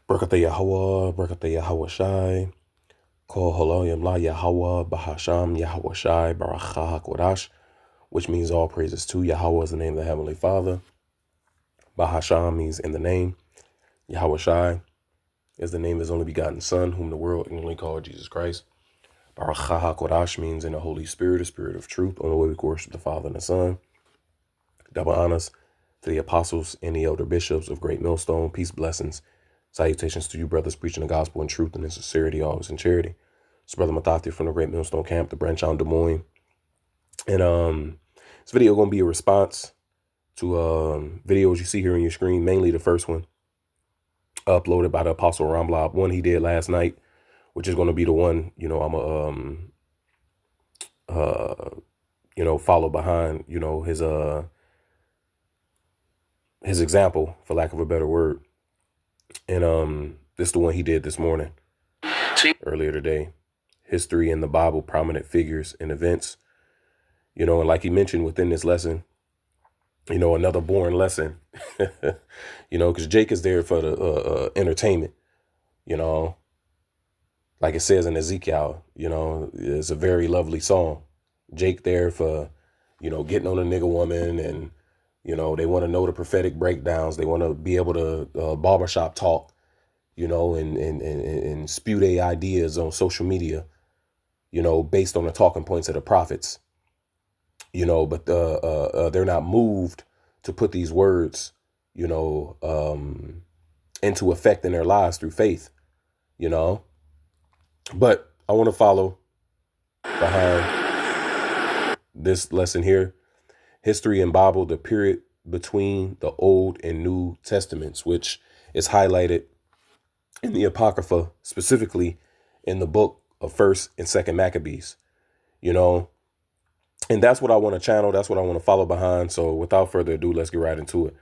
Barakatah Yahweh, Barakatah Yahweh Shai, Kol Haloyim La Yahweh, Bahasham Yahweh Shai, Barakah HaKodash, which means all praises to Yahweh is the name of the Heavenly Father. Bahasham means in the name. Yahweh Shai is the name of his only begotten Son, whom the world ignorantly called Jesus Christ. Barakah HaKodash means in the Holy Spirit, the Spirit of truth, on the way we worship the Father and the Son. Double honors to the apostles and the elder bishops of Great Millstone. Peace, blessings, salutations to you, brothers, preaching the gospel in truth and in sincerity, always in charity. It's Brother Mathathi from the Great Millstone Camp, the branch out in Des Moines. And this video going to be a response to videos you see here on your screen, mainly the first one, uploaded by the Apostle Rambla, one he did last night, which is going to be the one, I'm a, follow behind, his example, for lack of a better word. And this is the one he did this morning, earlier today. History in the Bible, prominent figures and events. And like he mentioned within this lesson, another boring lesson, because Jake is there for the entertainment, like it says in Ezekiel, it's a very lovely song. Jake there for, getting on a nigga woman, and, they want to know the prophetic breakdowns. They want to be able to barbershop talk, and spew their ideas on social media, based on the talking points of the prophets, but they're not moved to put these words, into effect in their lives through faith, But I want to follow behind this lesson here. History and Bible, the period between the Old and New Testaments, which is highlighted in the Apocrypha, specifically in the book of 1st and 2nd Maccabees, and that's what I want to channel. That's what I want to follow behind. So without further ado, let's get right into it.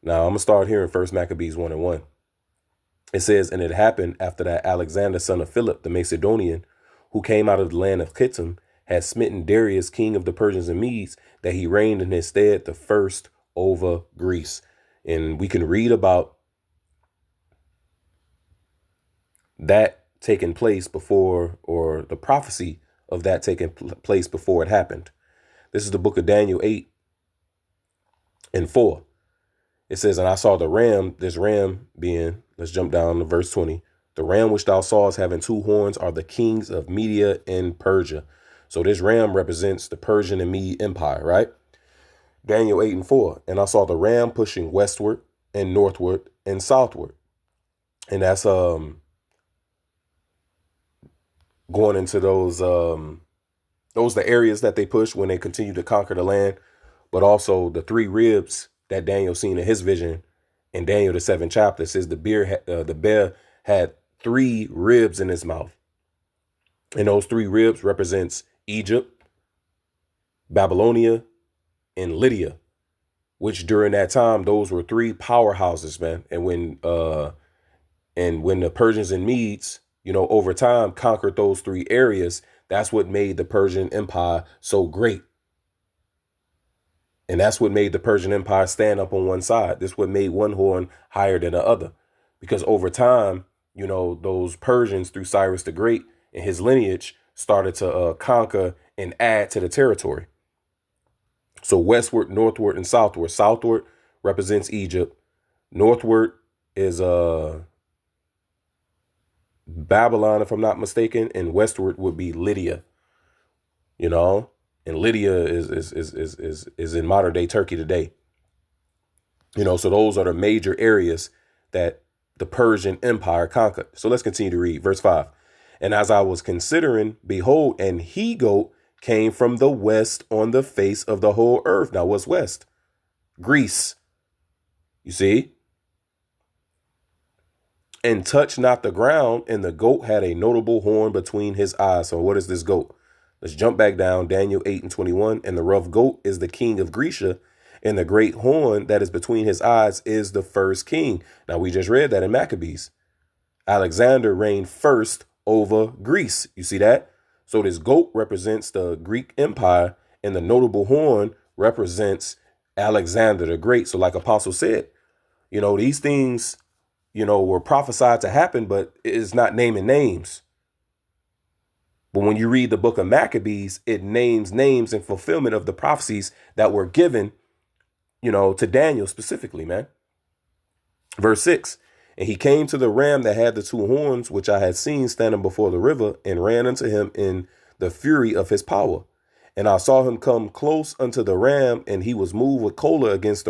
Now, I'm going to start here in 1st Maccabees 1:1. It says, and it happened after that Alexander, son of Philip, the Macedonian, who came out of the land of Kittim, had smitten Darius, king of the Persians and Medes, that he reigned in his stead the first over Greece. And we can read about that taking place before, or the prophecy of that taking place before it happened. This is the book of Daniel 8:4. It says, and I saw the ram, this ram being, let's jump down to verse 20. The ram which thou sawest having two horns are the kings of Media and Persia. So this ram represents the Persian and Mede Empire, right? Daniel 8:4. And I saw the ram pushing westward and northward and southward. And that's going into those the areas that they push when they continue to conquer the land, but also the three ribs that Daniel seen in his vision in Daniel the 7th chapter. Says the bear had three ribs in his mouth, and those three ribs represents Egypt, Babylonia, and Lydia, which during that time those were three powerhouses, man. And when the Persians and Medes, over time conquered those three areas, that's what made the Persian Empire so great. And that's what made the Persian Empire stand up on one side. This what made one horn higher than the other. Because over time, those Persians through Cyrus the Great and his lineage started to conquer and add to the territory. So westward, northward, and southward. Southward represents Egypt. Northward is Babylon, if I'm not mistaken. And westward would be Lydia. And Lydia is in modern day Turkey today. So those are the major areas that the Persian Empire conquered. So let's continue to read verse 5. And as I was considering, behold, an he-goat came from the west on the face of the whole earth. Now, what's west? Greece. You see? And touched not the ground, and the goat had a notable horn between his eyes. So what is this goat? Let's jump back down, Daniel 8:21. And the rough goat is the king of Grecia, and the great horn that is between his eyes is the first king. Now, we just read that in Maccabees. Alexander reigned first over Greece. You see that? So this goat represents the Greek Empire, and the notable horn represents Alexander the Great. So like Apostle said, these things, were prophesied to happen, but it's not naming names. But when you read the book of Maccabees, it names names in fulfillment of the prophecies that were given, to Daniel specifically, man. Verse 6, and he came to the ram that had the two horns, which I had seen standing before the river, and ran unto him in the fury of his power. And I saw him come close unto the ram, and he was moved with choler against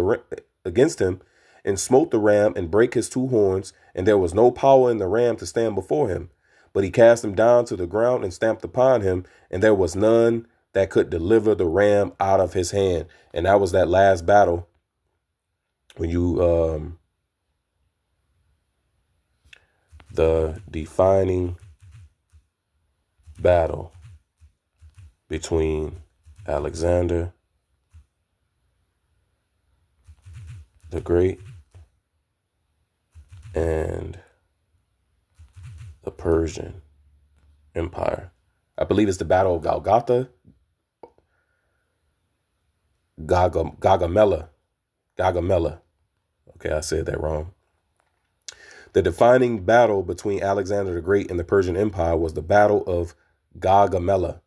him, and smote the ram and brake his two horns, and there was no power in the ram to stand before him. But he cast him down to the ground and stamped upon him, and there was none that could deliver the ram out of his hand. And that was that last battle when you the defining battle between Alexander the Great and the Persian Empire. I believe it's the Battle of Golgotha. Gaugamela. Okay, I said that wrong. The defining battle between Alexander the Great and the Persian Empire was the Battle of Gaugamela.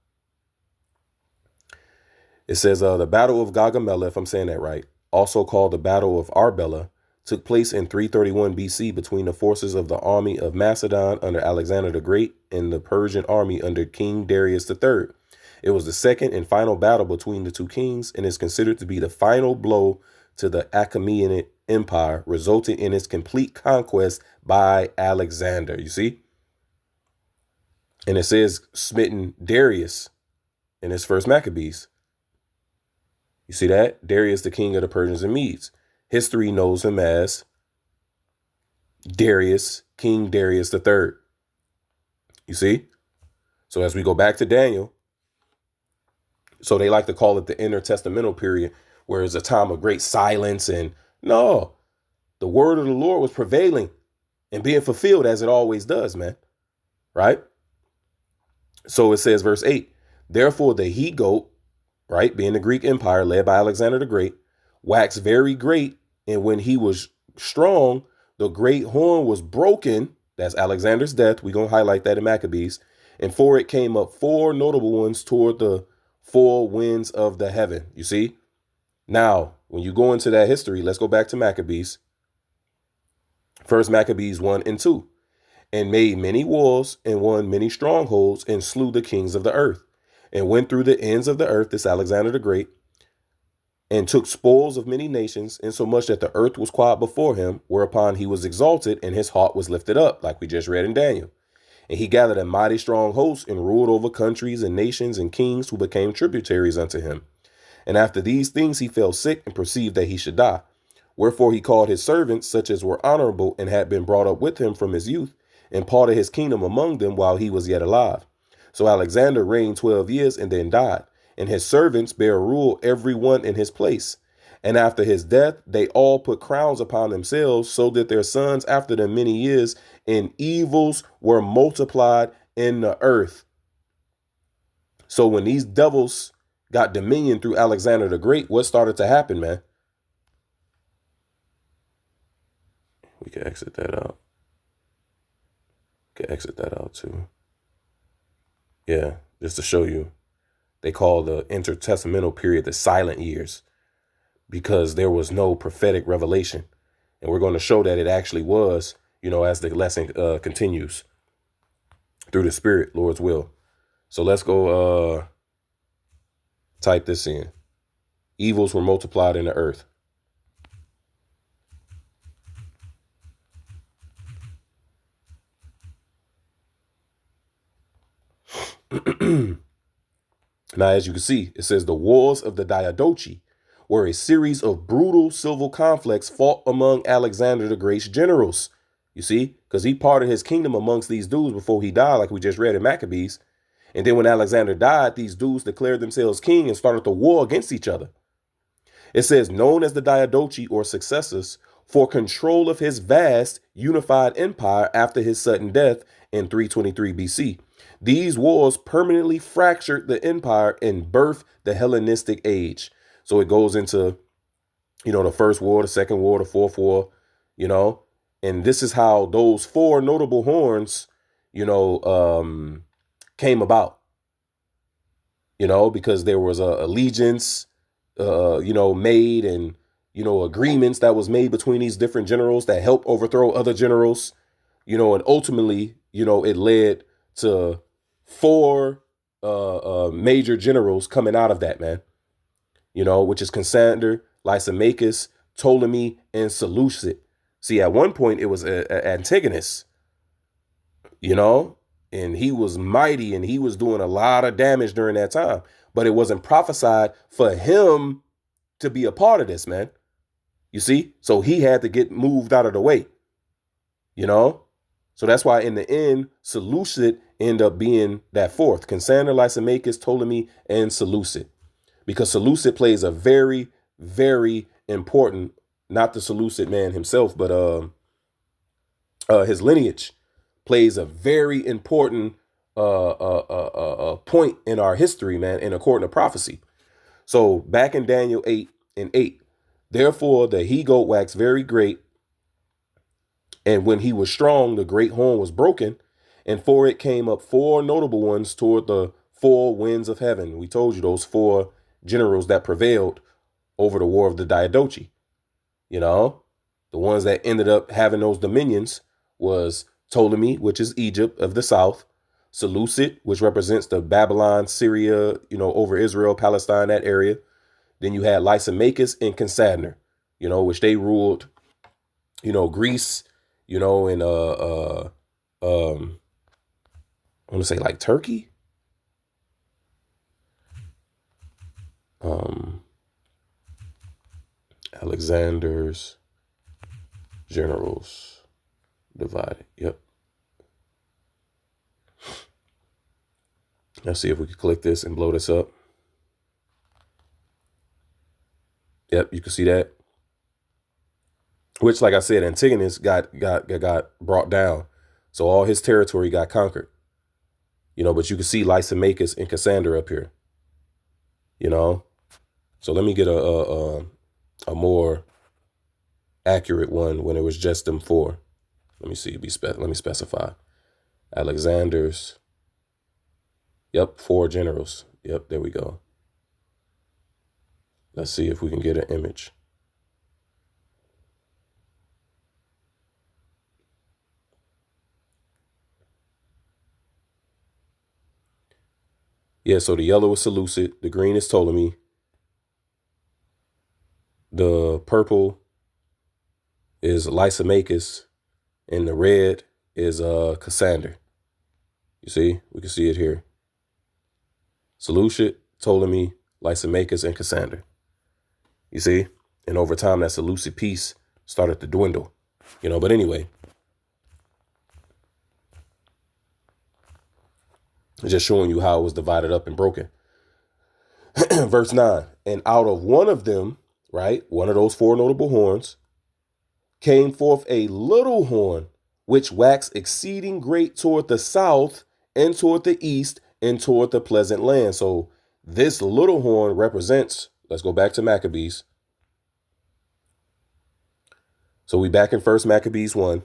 It says the Battle of Gaugamela, if I'm saying that right, also called the Battle of Arbela, took place in 331 BC between the forces of the army of Macedon under Alexander the Great and the Persian army under King Darius III. It was the second and final battle between the two kings and is considered to be the final blow to the Achaemenid Empire, resulting in its complete conquest by Alexander. You see? And it says smitten Darius in his first Maccabees. You see that? Darius, the king of the Persians and Medes. History knows him as Darius, King Darius III. You see? So as we go back to Daniel, so they like to call it the intertestamental period, where it's a time of great silence. And no, the word of the Lord was prevailing and being fulfilled as it always does, man. Right? So it says, verse 8, therefore the he-goat, right, being the Greek Empire led by Alexander the Great, waxed very great. And when he was strong, the great horn was broken. That's Alexander's death. We're going to highlight that in Maccabees. And for it came up four notable ones toward the four winds of the heaven. You see? Now, when you go into that history, let's go back to Maccabees. First Maccabees 1 and 2. And made many wars and won many strongholds and slew the kings of the earth. And went through the ends of the earth, this Alexander the Great, and took spoils of many nations, insomuch that the earth was quiet before him, whereupon he was exalted and his heart was lifted up, like we just read in Daniel. And he gathered a mighty strong host and ruled over countries and nations and kings who became tributaries unto him. And after these things he fell sick and perceived that he should die. Wherefore he called his servants, such as were honorable and had been brought up with him from his youth, and parted his kingdom among them while he was yet alive. So Alexander reigned 12 years and then died, and his servants bare rule every one in his place. And after his death, they all put crowns upon themselves, so that their sons after them many years, and evils were multiplied in the earth. So when these devils got dominion through Alexander the Great, what started to happen, man? We can exit that out. We can exit that out too. Yeah, just to show you. They call the intertestamental period the silent years, because there was no prophetic revelation. And we're going to show that it actually was, as the lesson continues through the Spirit, Lord's will. So let's go type this in. Evils were multiplied in the earth. Now, as you can see, it says the wars of the Diadochi were a series of brutal civil conflicts fought among Alexander the Great's generals. You see, because he parted his kingdom amongst these dudes before he died, like we just read in Maccabees. And then when Alexander died, these dudes declared themselves king and started the war against each other. It says known as the Diadochi or successors for control of his vast unified empire after his sudden death in 323 BC. These wars permanently fractured the empire and birthed the Hellenistic age. So it goes into, the first war, the second war, the fourth war, And this is how those four notable horns, came about, because there was a allegiance, made, and, agreements that was made between these different generals that helped overthrow other generals, and ultimately, it led to four major generals coming out of that, man, which is Cassander, Lysimachus, Ptolemy, and Seleucid. See, at one point it was Antigonus, and he was mighty and he was doing a lot of damage during that time, but it wasn't prophesied for him to be a part of this, man. You see? So he had to get moved out of the way, So that's why in the end, Seleucid ended up being that fourth: Cassander, Lysimachus, Ptolemy, and Seleucid. Because Seleucid plays a very, very important, not the Seleucid man himself, but his lineage plays a very important point in our history, man, and according to prophecy. So back in Daniel 8:8, therefore the he-goat waxed very great, and when he was strong, the great horn was broken, and for it came up four notable ones toward the four winds of heaven. We told you those four generals that prevailed over the war of the Diadochi. The ones that ended up having those dominions was Ptolemy, which is Egypt of the south, Seleucid, which represents the Babylon, Syria, over Israel, Palestine, that area. Then you had Lysimachus and Cassander, which they ruled, Greece, and I want to say like Turkey. Alexander's generals divided. Yep. Let's see if we can click this and blow this up. Yep, you can see that. Which, like I said, Antigonus got brought down. So all his territory got conquered. But you can see Lysimachus and Cassander up here. So let me get a more accurate one when it was just them four. Let me see. Let me specify. Alexander's. Yep, four generals. Yep, there we go. Let's see if we can get an image. Yeah, so the yellow is Seleucid, the green is Ptolemy, the purple is Lysimachus, and the red is Cassander. You see? We can see it here. Seleucid, Ptolemy, Lysimachus, and Cassander. You see? And over time, that Seleucid piece started to dwindle. But anyway. Just showing you how it was divided up and broken. Verse 9, and out of one of them, right, one of those four notable horns, came forth a little horn, which waxed exceeding great toward the south and toward the east and toward the pleasant land. So this little horn represents, let's go back to Maccabees. So we back in 1 Maccabees 1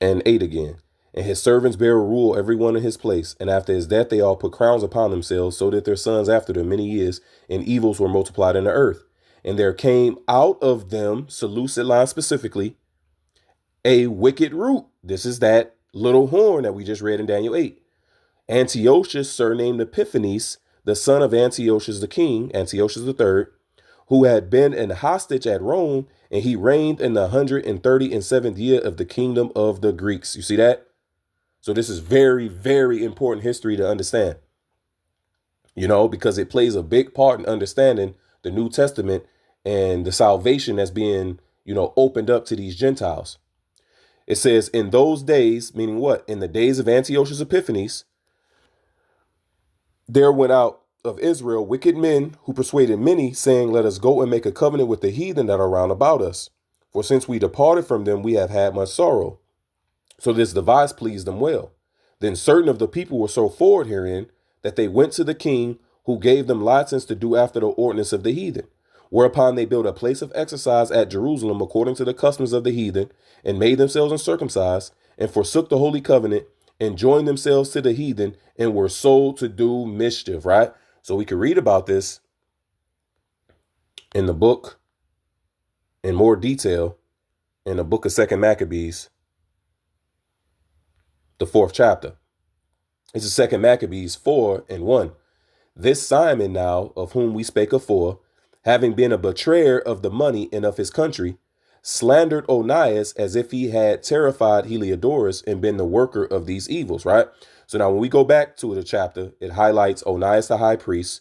and 8 again. And his servants bare rule every one in his place. And after his death, they all put crowns upon themselves, so that their sons after them many years, and evils were multiplied in the earth. And there came out of them, Seleucid line specifically, a wicked root. This is that little horn that we just read in Daniel 8. Antiochus, surnamed Epiphanes, the son of Antiochus the king, Antiochus III, who had been an hostage at Rome, and he reigned in the 137th year of the kingdom of the Greeks. You see that? So this is very, very important history to understand, because it plays a big part in understanding the New Testament and the salvation that's being, opened up to these Gentiles. It says in those days, meaning what? In the days of Antiochus Epiphanes, there went out of Israel wicked men who persuaded many, saying, let us go and make a covenant with the heathen that are round about us. For since we departed from them, we have had much sorrow. So this device pleased them well. Then certain of the people were so forward herein that they went to the king, who gave them license to do after the ordinance of the heathen, Whereupon they built a place of exercise at Jerusalem according to the customs of the heathen, and made themselves uncircumcised, and forsook the holy covenant, and joined themselves to the heathen, and were sold to do mischief, right? So we can read about this in the book in more detail in the book of 2nd Maccabees, the 4th chapter. This is 2nd Maccabees 4:1. This Simon now, of whom we spake afore, having been a betrayer of the money and of his country, slandered Onias as if he had terrified Heliodorus and been the worker of these evils, right? So now when we go back to the chapter, it highlights Onias the high priest,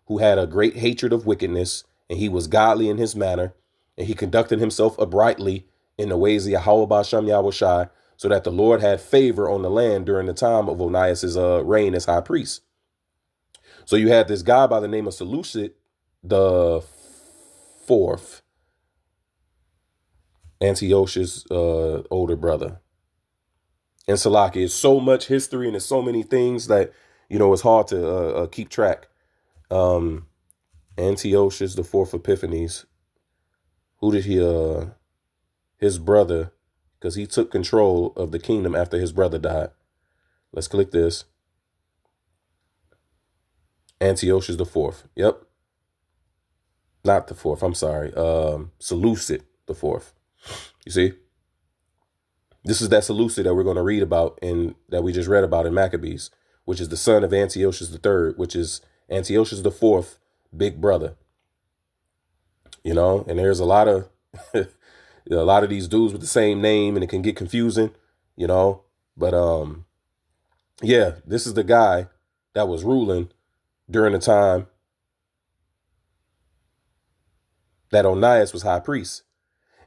who had a great hatred of wickedness, and he was godly in his manner, and he conducted himself uprightly in the ways of Yahweh Ba'Shem Yahushai, so that the Lord had favor on the land during the time of Onias's reign as high priest. So you had this guy by the name of Seleucid the fourth, Antiochus' older brother. And Salaki, it's so much history and there's so many things that, it's hard to keep track. Antiochus the fourth Epiphanes, who did he, his brother, because he took control of the kingdom after his brother died. Let's click this. Antiochus the fourth. Yep. Not the fourth. I'm sorry. Seleucid the fourth. You see? This is that Seleucid that we're going to read about and that we just read about in Maccabees, which is the son of Antiochus the third, which is Antiochus the fourth, big brother. And there's a lot of these dudes with the same name, and it can get confusing, But yeah, this is the guy that was ruling during the time that Onias was high priest.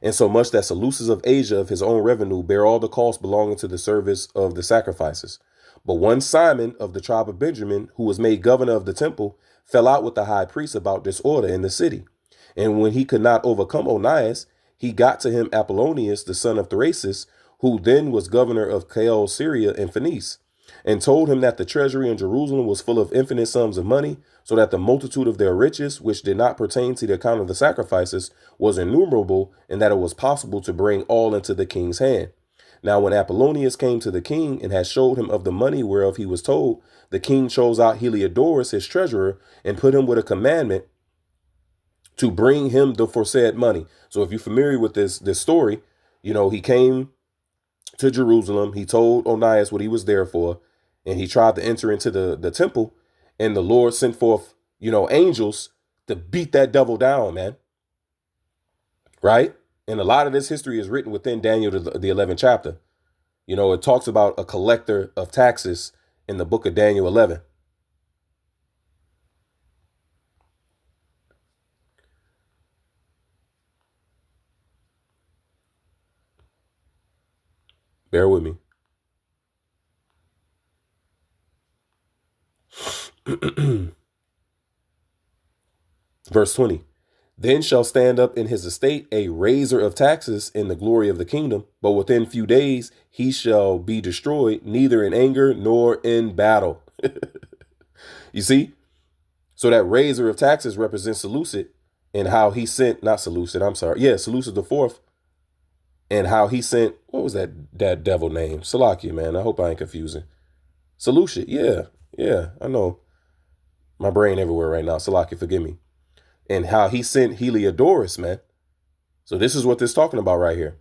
And so much that Seleucus of Asia of his own revenue bear all the costs belonging to the service of the sacrifices. But one Simon of the tribe of Benjamin, who was made governor of the temple, fell out with the high priest about disorder in the city. And when he could not overcome Onias, he got to him Apollonius, the son of Thrasus, who then was governor of Chaos, Syria, and Phoenice, and told him that the treasury in Jerusalem was full of infinite sums of money, so that the multitude of their riches, which did not pertain to the account of the sacrifices, was innumerable, and that it was possible to bring all into the king's hand. Now when Apollonius came to the king and had showed him of the money whereof he was told, the king chose out Heliodorus, his treasurer, and put him with a commandment to bring him the foresaid money. So if you're familiar with this story, he came to Jerusalem. He told Onias what he was there for, and he tried to enter into the temple, and the Lord sent forth, angels to beat that devil down, man. Right? And a lot of this history is written within Daniel, the 11th chapter. It talks about a collector of taxes in the book of Daniel 11. Bear with me. Verse 20. Then shall stand up in his estate a raiser of taxes in the glory of the kingdom, but within few days he shall be destroyed, neither in anger nor in battle. You see? So that raiser of taxes represents Seleucid, and how he sent, not Seleucid, I'm sorry. Yeah, Seleucid the fourth. And how he sent, what was that devil name? Salakia, man. I hope I ain't confusing. Seleucid, yeah, I know. My brain everywhere right now. Salakia, forgive me. And how he sent Heliodorus, man. So this is what this is talking about right here.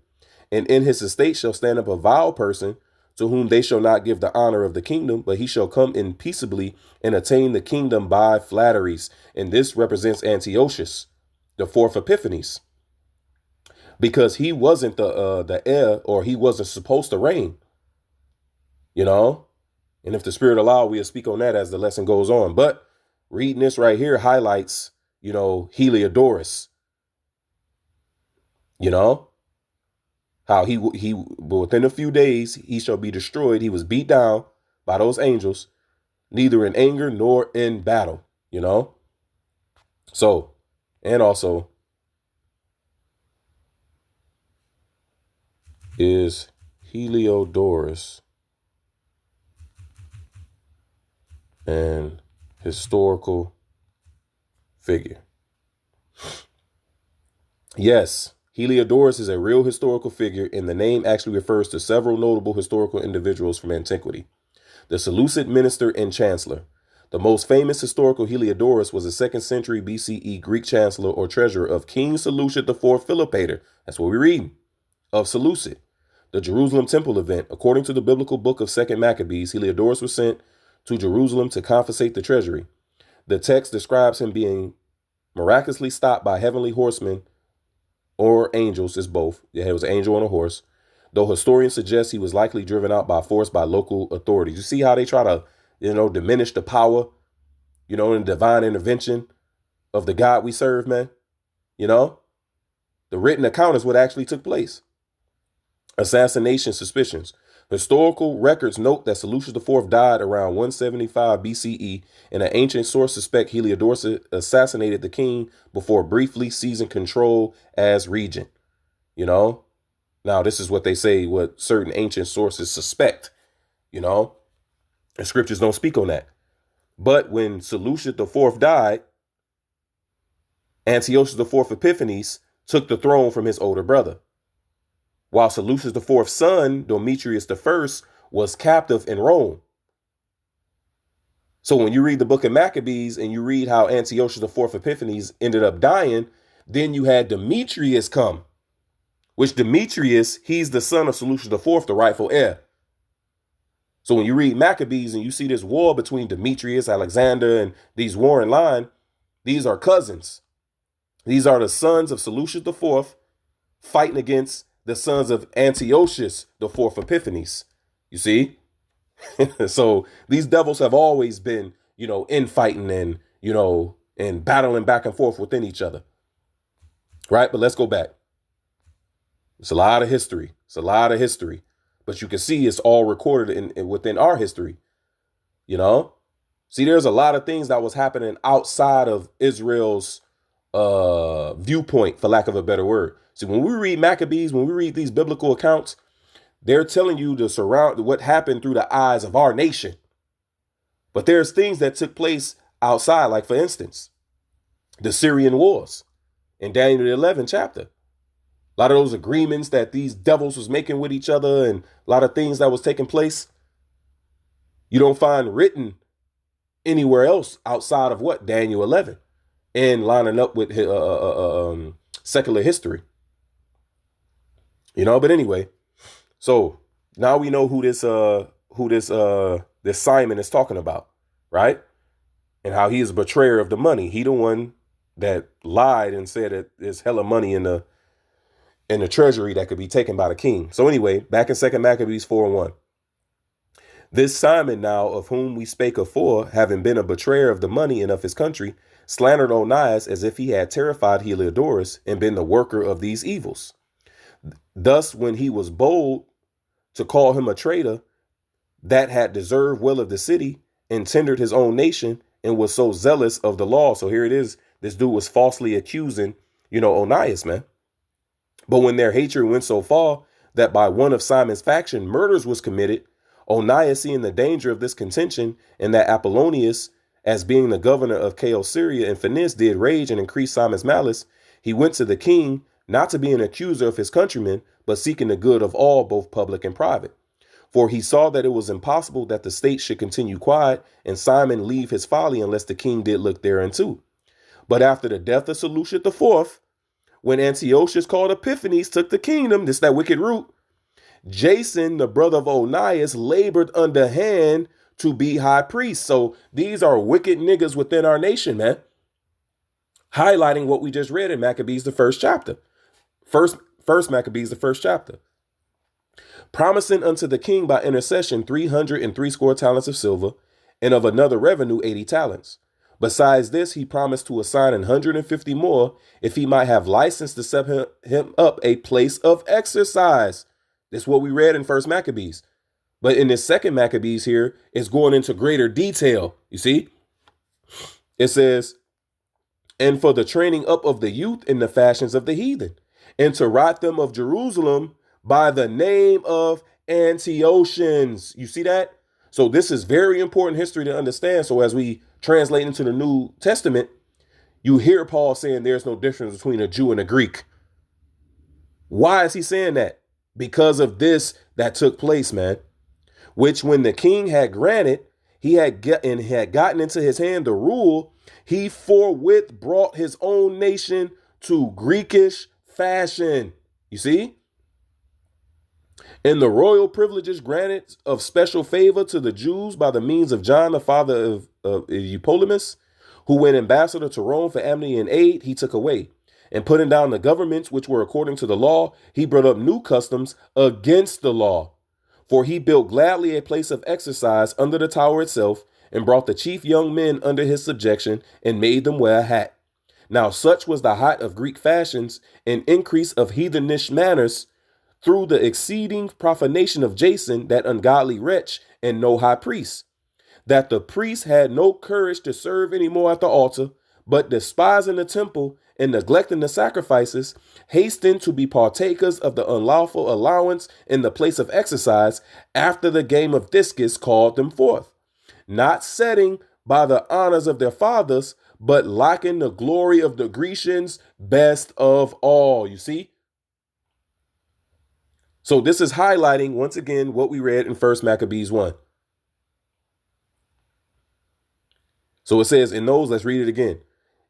And in his estate shall stand up a vile person, to whom they shall not give the honor of the kingdom, but he shall come in peaceably and attain the kingdom by flatteries. And this represents Antiochus, the fourth Epiphanes, because he wasn't the heir, or he wasn't supposed to reign, And if the Spirit allow, we'll speak on that as the lesson goes on. But reading this right here highlights, Heliodorus, how he within a few days, he shall be destroyed. He was beat down by those angels, neither in anger nor in battle, So, and also, is Heliodorus an historical figure? Yes, Heliodorus is a real historical figure, and the name actually refers to several notable historical individuals from antiquity. The Seleucid minister and chancellor. The most famous historical Heliodorus was a 2nd century BCE Greek chancellor or treasurer of King Seleucid IV Philopator. That's what we read of Seleucid. The Jerusalem temple event. According to the biblical book of 2nd Maccabees, Heliodorus was sent to Jerusalem to confiscate the treasury. The text describes him being miraculously stopped by heavenly horsemen or angels, is both. Yeah, it was an angel on a horse. Though historians suggest he was likely driven out by force by local authorities. You see how they try to, diminish the power, and divine intervention of the God we serve, man? The written account is what actually took place. Assassination suspicions. Historical records note that Seleucus IV died around 175 BCE, and an ancient source suspect Heliodorus assassinated the king before briefly seizing control as regent. Now this is what they say, what certain ancient sources suspect, and scriptures don't speak on that. But when Seleucus IV died, Antiochus IV Epiphanes took the throne from his older brother, while Seleucus IV's son, Demetrius I, was captive in Rome. So when you read the book of Maccabees and you read how Antiochus IV Epiphanes ended up dying, then you had Demetrius come, which Demetrius, he's the son of Seleucus IV, the rightful heir. So when you read Maccabees and you see this war between Demetrius, Alexander, and these warring line, these are cousins. These are the sons of Seleucus IV fighting against the sons of Antiochus IV Epiphanes. You see? So these devils have always been, infighting and, and battling back and forth within each other. Right? But let's go back. It's a lot of history. But you can see it's all recorded within our history. See, there's a lot of things that was happening outside of Israel's viewpoint, for lack of a better word. See, when we read Maccabees, when we read these biblical accounts, they're telling you what happened through the eyes of our nation. But there's things that took place outside, like, for instance, the Syrian wars in Daniel the 11th chapter. A lot of those agreements that these devils was making with each other and a lot of things that was taking place, you don't find written anywhere else outside of what? Daniel 11, and lining up with secular history. But anyway, so now we know who this Simon is talking about, right? And how he is a betrayer of the money. He the one that lied and said that there's hella money in the treasury that could be taken by the king. So anyway, back in 2nd Maccabees 4:1. This Simon now, of whom we spake afore, having been a betrayer of the money and of his country, slandered Onias as if he had terrified Heliodorus and been the worker of these evils. Thus, when he was bold to call him a traitor that had deserved well of the city and tendered his own nation and was so zealous of the law. So here it is. This dude was falsely accusing, Onias, man. But when their hatred went so far that by one of Simon's faction murders was committed, Onias, seeing the danger of this contention and that Apollonius, as being the governor of Chaos-Syria and Phoenice, did rage and increase Simon's malice, he went to the king, not to be an accuser of his countrymen, but seeking the good of all, both public and private. For he saw that it was impossible that the state should continue quiet and Simon leave his folly unless the king did look thereunto. But after the death of Seleucus IV, when Antiochus called Epiphanes took the kingdom, this that wicked root, Jason, the brother of Onias, labored underhand to be high priest. So these are wicked niggas within our nation, man. Highlighting what we just read in Maccabees, the first chapter. First Maccabees, the first chapter. Promising unto the king by intercession 360 talents of silver, and of another revenue 80 talents. Besides this, he promised to assign 150 more if he might have license to set him up a place of exercise. That's what we read in 1st Maccabees. But in this 2nd Maccabees here, it's going into greater detail. You see? It says, and for the training up of the youth in the fashions of the heathen, and to write them of Jerusalem by the name of Antiochians. You see that? So this is very important history to understand. So as we translate into the New Testament, you hear Paul saying there's no difference between a Jew and a Greek. Why is he saying that? Because of this that took place, man. Which when the king had granted, had gotten into his hand the rule, he forthwith brought his own nation to Greekish fashion. You see? And the royal privileges granted of special favor to the Jews by the means of John, the father of Eupolemus, who went ambassador to Rome for amnesty and aid, he took away. And putting down the governments which were according to the law, he brought up new customs against the law. For he built gladly a place of exercise under the tower itself, and brought the chief young men under his subjection, and made them wear a hat. Now such was the height of Greek fashions and increase of heathenish manners, through the exceeding profanation of Jason, that ungodly wretch, and no high priest, that the priests had no courage to serve any more at the altar, but despising the temple and neglecting the sacrifices, hastened to be partakers of the unlawful allowance in the place of exercise, after the game of discus called them forth, not setting by the honors of their fathers, but liking the glory of the Grecians best of all. You see? So this is highlighting, once again, what we read in 1 Maccabees 1. So it says, let's read it again.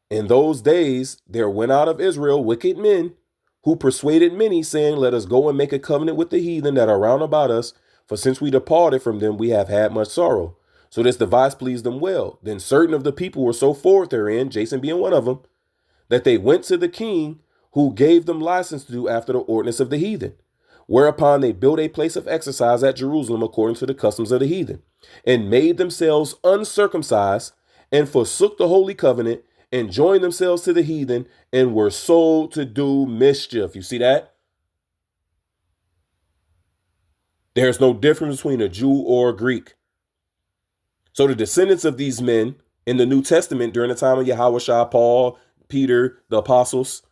In those days, there went out of Israel wicked men who persuaded many, saying, let us go and make a covenant with the heathen that are round about us. For since we departed from them, we have had much sorrow. So this device pleased them well. Then certain of the people were so forward therein, Jason being one of them, that they went to the king, who gave them license to do after the ordinance of the heathen. Whereupon they built a place of exercise at Jerusalem according to the customs of the heathen, and made themselves uncircumcised, and forsook the holy covenant, and joined themselves to the heathen, and were sold to do mischief. You see that? There's no difference between a Jew or a Greek. So the descendants of these men in the New Testament during the time of Yahushua, Paul, Peter, the apostles,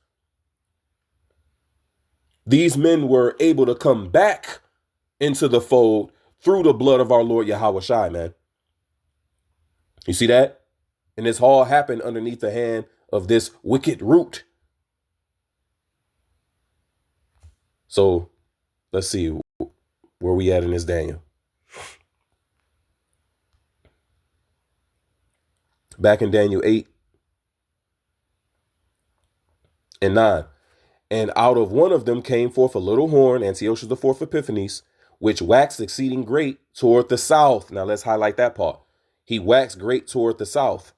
these men were able to come back into the fold through the blood of our Lord Yahushua, man. You see that? And this all happened underneath the hand of this wicked root. So let's see where we at in this Daniel. Back in Daniel 8 and 9. And out of one of them came forth a little horn, Antiochus the fourth Epiphanes, which waxed exceeding great toward the south. Now let's highlight that part. He waxed great toward the south.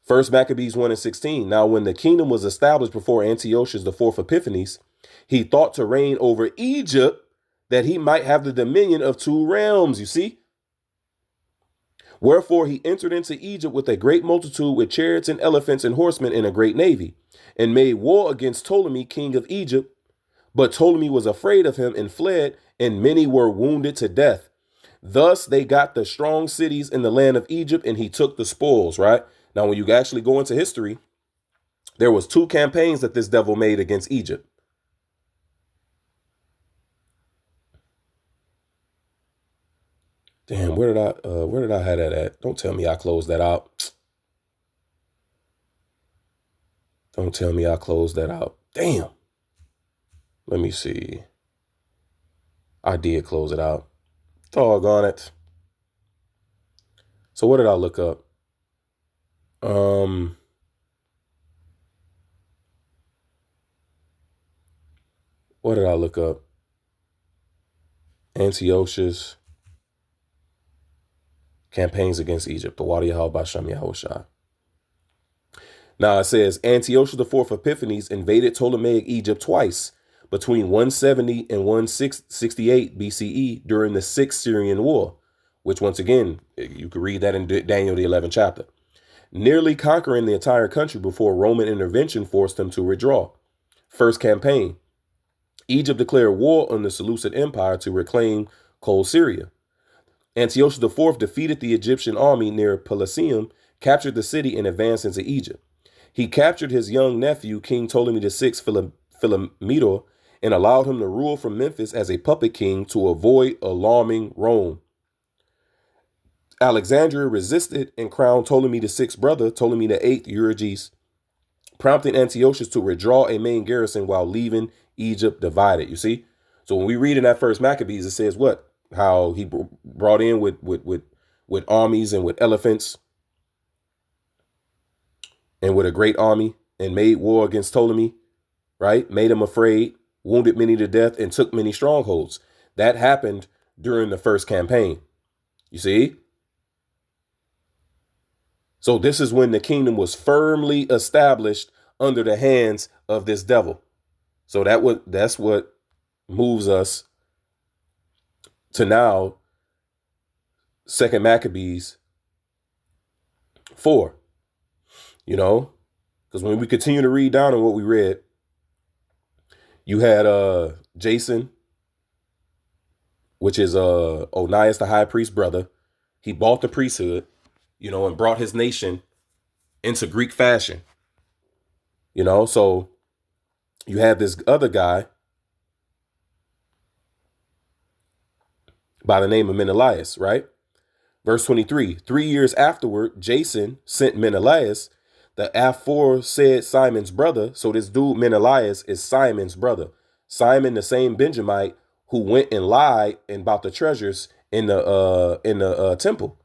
1 Maccabees 1 and 16. Now when the kingdom was established before Antiochus the fourth Epiphanes, he thought to reign over Egypt, that he might have the dominion of two realms. You see? Wherefore he entered into Egypt with a great multitude, with chariots and elephants and horsemen, and a great navy, and made war against Ptolemy, king of Egypt. But Ptolemy was afraid of him and fled, and many were wounded to death. Thus they got the strong cities in the land of Egypt, and he took the spoils, right? Now, when you actually go into history, there was 2 campaigns that this devil made against Egypt. Damn, where did I have that at? Don't tell me I closed that out. Don't tell me I closed that out. Damn. Let me see. I did close it out. Doggone it. So what did I look up? What did I look up? Antiochus campaigns against Egypt. The Wadi Basham Yahushua. Now it says Antiochus the fourth Epiphanes invaded Ptolemaic Egypt twice, between 170 and 168 BCE during the 6th Syrian War, which once again, you can read that in Daniel the 11th chapter, nearly conquering the entire country before Roman intervention forced them to withdraw. First campaign, Egypt declared war on the Seleucid Empire to reclaim Cold Syria. Antiochus IV defeated the Egyptian army near Pelusium, captured the city, and advanced into Egypt. He captured his young nephew, King Ptolemy VI Philometor, and allowed him to rule from Memphis as a puppet king to avoid alarming Rome. Alexandria resisted and crowned Ptolemy VI's brother, Ptolemy VIII Euergetes, prompting Antiochus to withdraw a main garrison while leaving Egypt divided. You see? So when we read in that first Maccabees, it says what? How he brought in with armies and with elephants and with a great army and made war against Ptolemy, right? Made him afraid, wounded many to death, and took many strongholds. That happened during the first campaign. You see? So this is when the kingdom was firmly established under the hands of this devil. So that's what moves us to now, 2 Maccabees 4. You know, because when we continue to read down on what we read, you had Jason, which is Onias the high priest's brother. He bought the priesthood, you know, and brought his nation into Greek fashion. You know, so you have this other guy by the name of Menelaus, right? Verse 23, 3 years afterward, Jason sent Menelaus, the aforesaid Simon's brother. So this dude Menelaus is Simon's brother. Simon, the same Benjamite who went and lied about the treasures in the temple,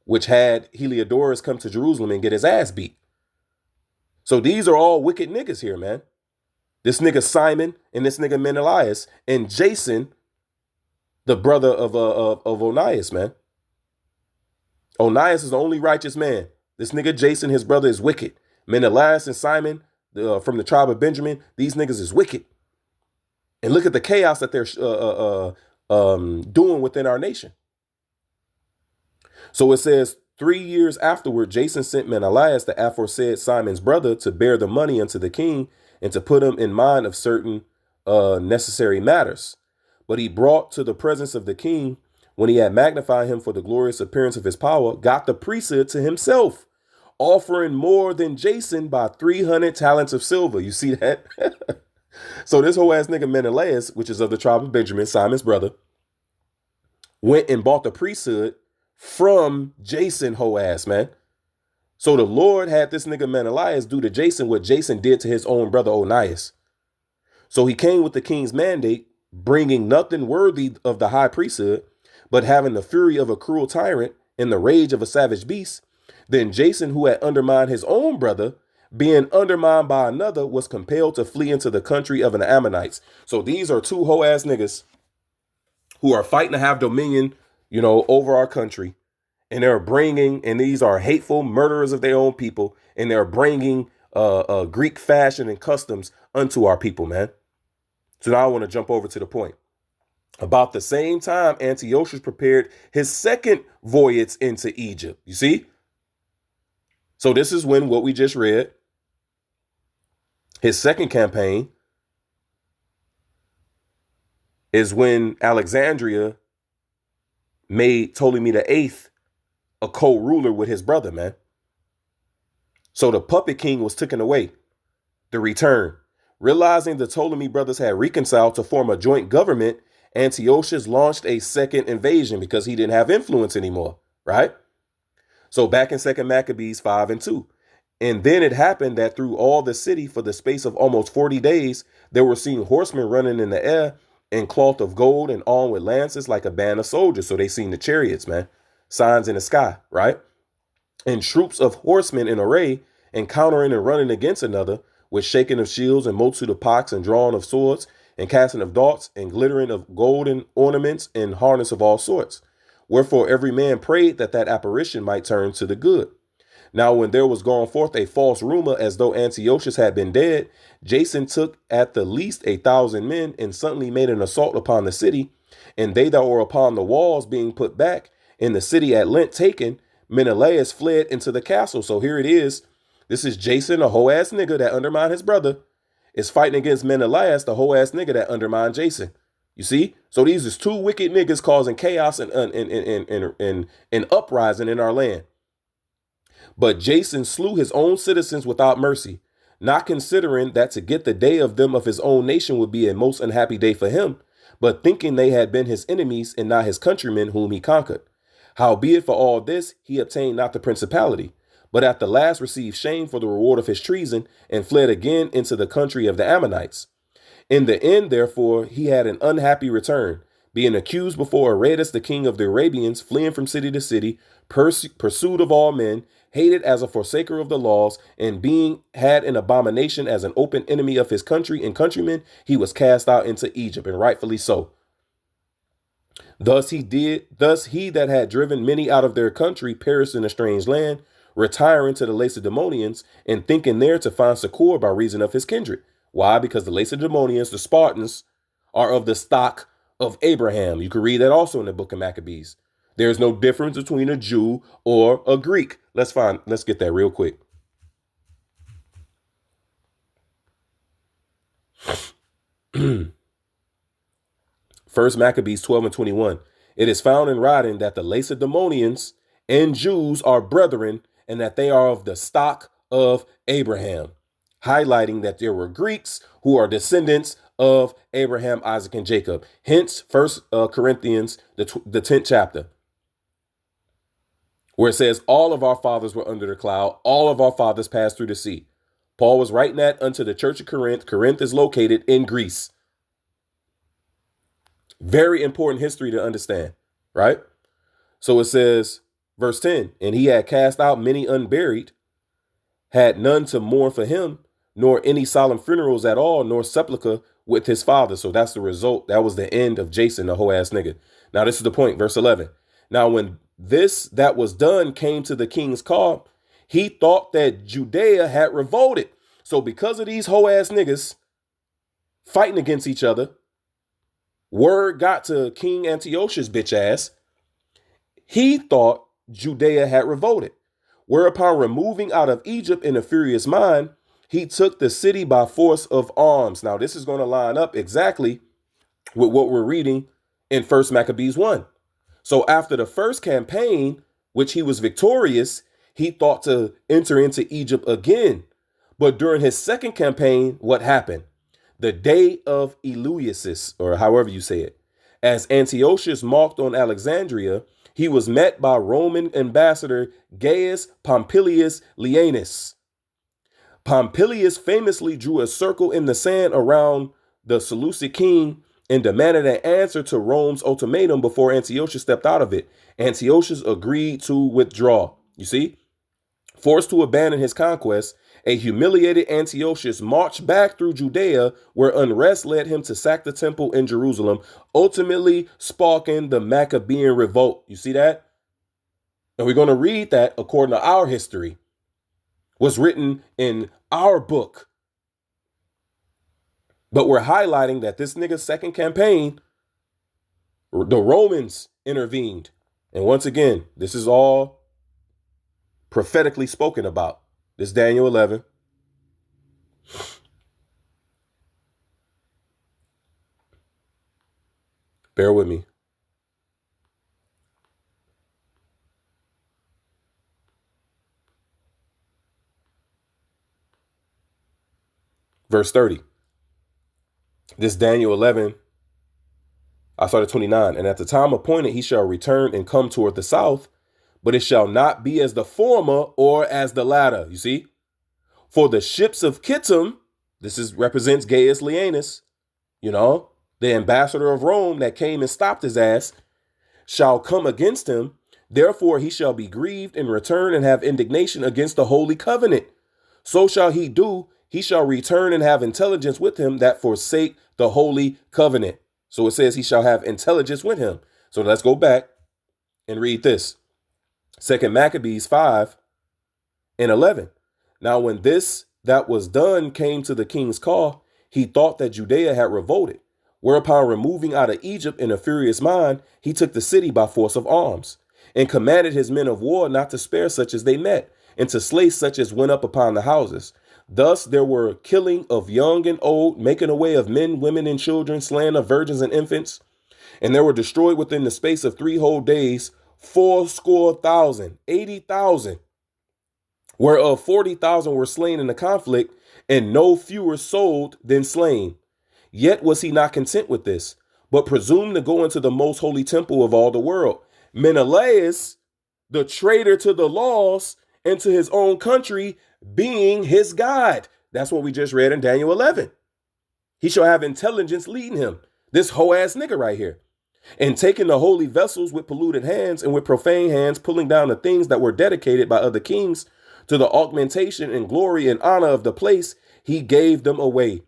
which had Heliodorus come to Jerusalem and get his ass beat. So these are all wicked niggas here, man. This nigga Simon and this nigga Menelaus and Jason, the brother of Onias, man. Onias is the only righteous man. This nigga Jason, his brother, is wicked. Menelaus and Simon from the tribe of Benjamin, these niggas is wicked. And look at the chaos that they're doing within our nation. So it says, 3 years afterward, Jason sent Menelaus, the aforesaid Simon's brother, to bear the money unto the king and to put him in mind of certain necessary matters. But he brought to the presence of the king, when he had magnified him for the glorious appearance of his power, got the priesthood to himself, offering more than Jason by 300 talents of silver. You see that? So this whole ass nigga Menelaus, which is of the tribe of Benjamin, Simon's brother, went and bought the priesthood from Jason, whole ass, man. So the Lord had this nigga Menelaus do to Jason what Jason did to his own brother Onias. So he came with the king's mandate, bringing nothing worthy of the high priesthood, but having the fury of a cruel tyrant and the rage of a savage beast. Then Jason, who had undermined his own brother, being undermined by another, was compelled to flee into the country of the Ammonites. So these are two whole ass niggas who are fighting to have dominion, you know, over our country. And they're bringing, and these are hateful murderers of their own people, and they're bringing Greek fashion and customs unto our people, man. So now I want to jump over to the point. About the same time, Antiochus prepared his second voyage into Egypt. You see? So this is when what we just read, his second campaign, is when Alexandria made Ptolemy VIII a co-ruler with his brother, man. So the puppet king was taken away. The return. Realizing the Ptolemy brothers had reconciled to form a joint government, Antiochus launched a second invasion because he didn't have influence anymore, right? So back in 2 Maccabees 5 and 2. And then it happened that through all the city for the space of almost 40 days, there were seen horsemen running in the air in cloth of gold and armed with lances like a band of soldiers. So they seen the chariots, man, signs in the sky, right? And troops of horsemen in array, encountering and running against another, with shaking of shields and multitude of pocks and drawing of swords and casting of darts and glittering of golden ornaments and harness of all sorts. Wherefore every man prayed that that apparition might turn to the good. Now when there was gone forth a false rumor as though Antiochus had been dead, Jason took at the least 1,000 men and suddenly made an assault upon the city. And they that were upon the walls being put back, and the city at length taken, Menelaus fled into the castle. So here it is. This is Jason, a whole ass nigga that undermined his brother, is fighting against Menelaus, the whole ass nigga that undermined Jason. You see? So these is two wicked niggas causing chaos and uprising in our land. But Jason slew his own citizens without mercy, not considering that to get the day of them of his own nation would be a most unhappy day for him, but thinking they had been his enemies and not his countrymen whom he conquered. Howbeit for all this, he obtained not the principality, but at the last received shame for the reward of his treason, and fled again into the country of the Ammonites. In the end, therefore, he had an unhappy return, being accused before Aretas, the king of the Arabians, fleeing from city to city, pursued of all men, hated as a forsaker of the laws, and being had an abomination as an open enemy of his country and countrymen, he was cast out into Egypt, and rightfully so. Thus he that had driven many out of their country perished in a strange land, retiring to the Lacedaemonians, and thinking there to find succor by reason of his kindred. Why? Because the Lacedaemonians, the Spartans, are of the stock of Abraham. You can read that also in the book of Maccabees. There's no difference between a Jew or a Greek. Let's get that real quick. First Maccabees 12 and 21. It is found in writing that the Lacedaemonians and Jews are brethren, and that they are of the stock of Abraham, highlighting that there were Greeks who are descendants of Abraham, Isaac, and Jacob. Hence, First Corinthians, the 10th chapter, where it says, all of our fathers were under the cloud, all of our fathers passed through the sea. Paul was writing that unto the church of Corinth. Corinth is located in Greece. Very important history to understand, right? So it says, verse 10, and he had cast out many unburied, had none to mourn for him, nor any solemn funerals at all, nor sepulchre with his father. So that's the result. That was the end of Jason, the whole ass nigga. Now, this is the point. Verse 11. Now, when this that was done came to the king's call, he thought that Judea had revolted. So because of these whole ass niggas fighting against each other, word got to King Antiochus' bitch ass. He thought Judea had revolted. Whereupon, removing out of Egypt in a furious mind, he took the city by force of arms. Now, this is going to line up exactly with what we're reading in First Maccabees 1. So after the first campaign, which he was victorious, he thought to enter into Egypt again. But during his second campaign, what happened? The day of Eleusis, or however you say it, as Antiochus marched on Alexandria, he was met by Roman ambassador Gaius Pompilius Lianus. Pompilius famously drew a circle in the sand around the Seleucid king and demanded an answer to Rome's ultimatum before Antiochus stepped out of it. Antiochus agreed to withdraw. You see, forced to abandon his conquest, a humiliated Antiochus marched back through Judea, where unrest led him to sack the temple in Jerusalem, ultimately sparking the Maccabean revolt. You see that? And we're going to read that according to our history. Was written in our book. But we're highlighting that this nigga's second campaign, the Romans intervened. And once again, this is all prophetically spoken about. This Daniel 11. Bear with me. Verse 30. This Daniel 11, I started 29. And at the time appointed, he shall return and come toward the south, but it shall not be as the former or as the latter. You see? For the ships of Kittim, represents Gaius Lianus, the ambassador of Rome that came and stopped his ass, shall come against him. Therefore he shall be grieved and return and have indignation against the holy covenant. So shall he do. He shall return and have intelligence with him that forsake the holy covenant. So it says he shall have intelligence with him. So let's go back and read this. 2 Maccabees 5 and 11. Now when this that was done came to the king's call, he thought that Judea had revolted. Whereupon, removing out of Egypt in a furious mind, he took the city by force of arms, and commanded his men of war not to spare such as they met, and to slay such as went up upon the houses. Thus there were killing of young and old, making away of men, women, and children, slaying of virgins and infants. And there were destroyed within the space of 3 whole days 80,000, whereof 40,000 were slain in the conflict, and no fewer sold than slain. Yet was he not content with this, but presumed to go into the most holy temple of all the world. Menelaus, the traitor to the laws into his own country, being his God. That's what we just read in Daniel 11. He shall have intelligence leading him. This whole ass nigga right here. And taking the holy vessels with polluted hands and with profane hands, pulling down the things that were dedicated by other kings to the augmentation and glory and honor of the place, he gave them away.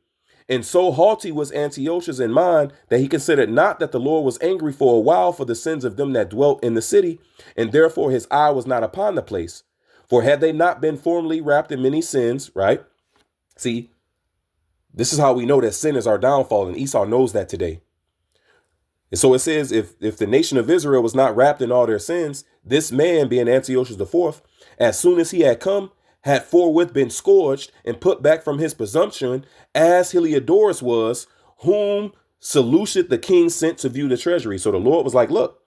And so haughty was Antiochus in mind that he considered not that the Lord was angry for a while for the sins of them that dwelt in the city, and therefore his eye was not upon the place. For had they not been formerly wrapped in many sins, right? See, this is how we know that sin is our downfall, and Esau knows that today. And so it says, if the nation of Israel was not wrapped in all their sins, this man, being Antiochus IV, as soon as he had come, had forthwith been scourged and put back from his presumption, as Heliodorus was, whom Seleucid the king sent to view the treasury. So the Lord was like, look,